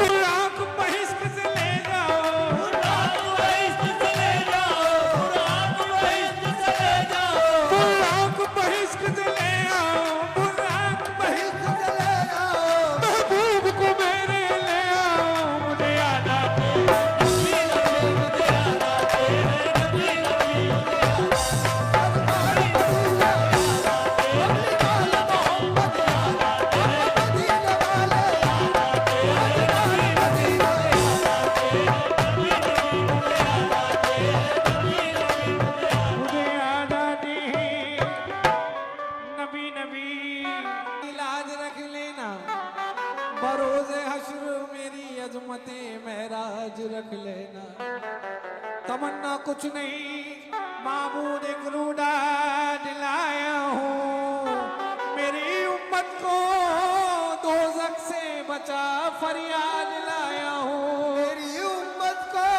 बुर्राक बहिश्क से ले जाओ बुर्राक बहिश्क से ले आओ बुर्राक बहिश्क महबूब को मेरे ले आओ मुझे याद आते मुझे याद आते हैं नबी नबी लाज रख लेना बरोज़े हश्र मेरी अजमते महराज रख लेना। तमन्ना कुछ नहीं मामूद एक रूडा दिलाया हूँ मेरी उम्मत को दोज़ख से बचा फरियाद लाया हूँ मेरी उम्मत को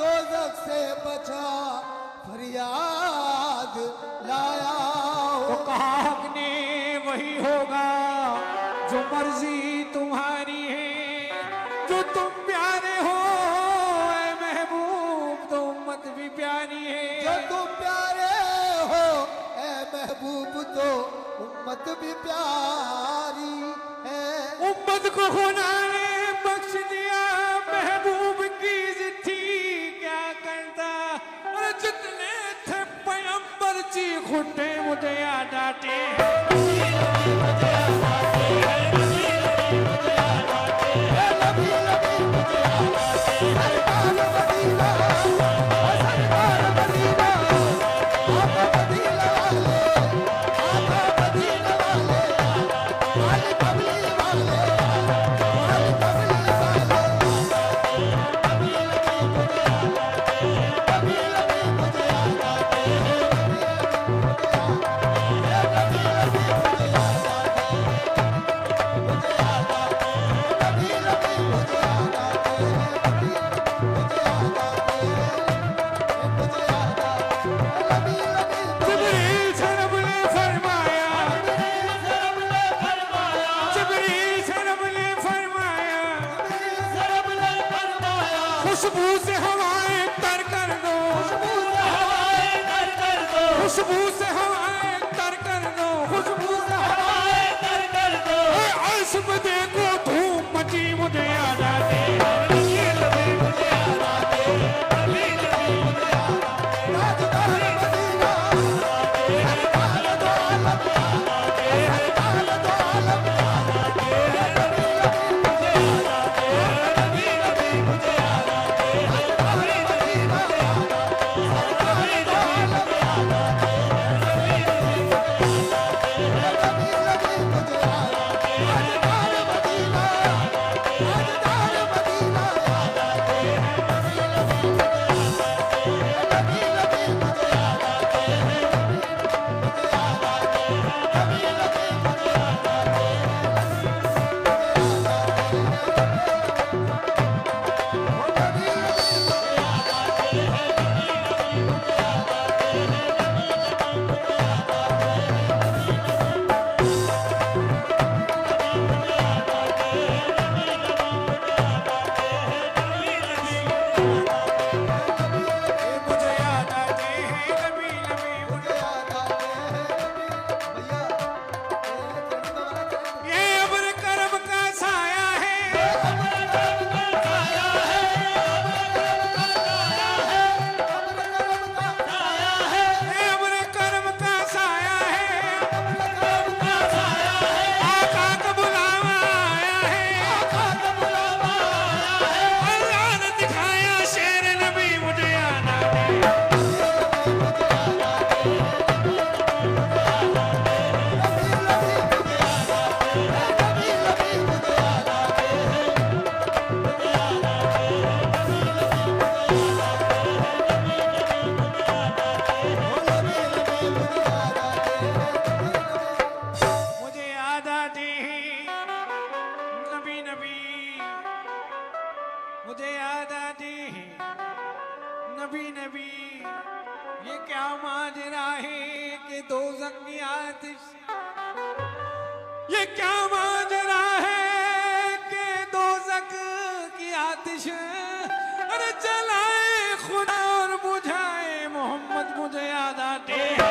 दोज़ख से बचा फरियाद लाया तो हो। कहा हक ने वही होगा जो मर्जी तुम्हारी है जो तुम प्यारे हो ऐ महबूब तो उम्मत भी प्यारी जो है तुम प्यारे हो ए महबूब तो उम्मत भी प्यारी है। उम्मत को खुदा ने बख्श दिया महबूब की जिद्दी क्या करता और जितने थे पैगंबर चीख उठे मुझे याद आते हैं दोजख की आतिश। ये क्या माजरा है कि दोजख की आतिश अरे जलाए खुदा और बुझाए मोहम्मद मुझे याद आते हैं।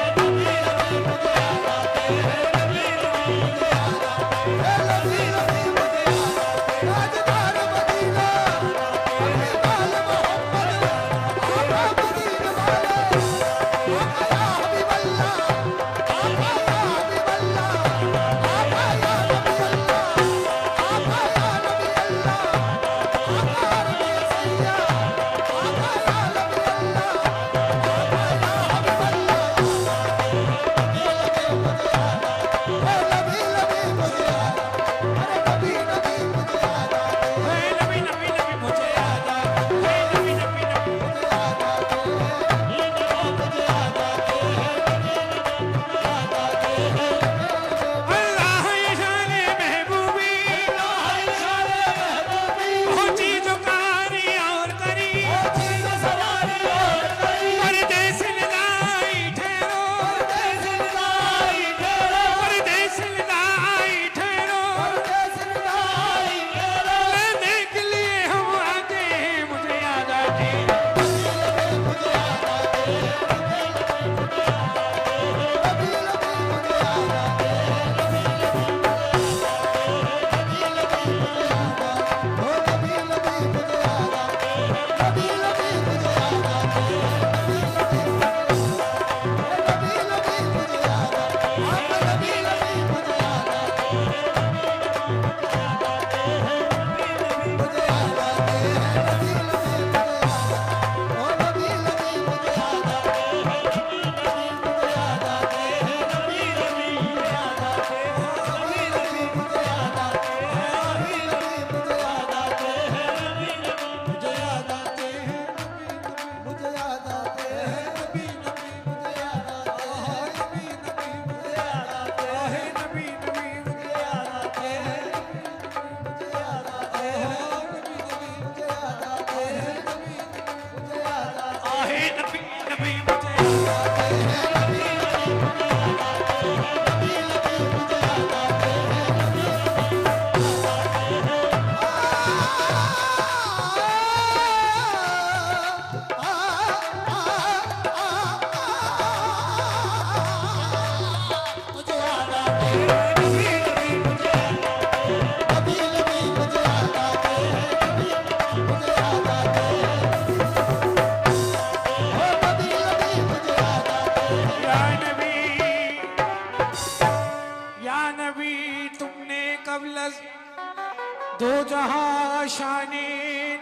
दो जहां शाने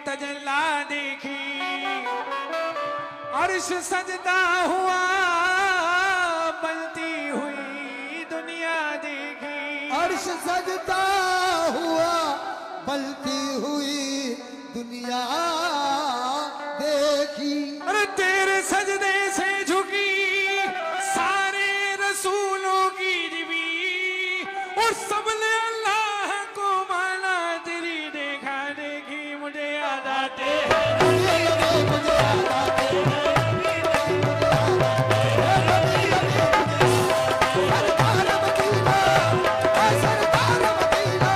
तजल्ला देखी, अर्श सजदा हुआ बनती हुई दुनिया देखी। अर्श सजदा हुआ बलती हुई दुनिया देखी। अरे तेरे सजदे से झुकी सारे रसूलों की जीवी, और सबने अल्लाह को माना, तेरी देखा देखी मुझे याद आते हैं। सरकार मदीना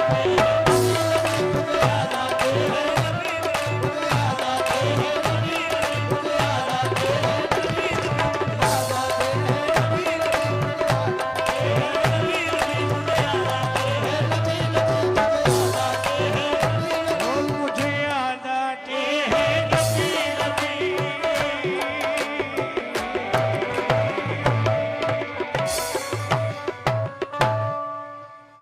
आना दे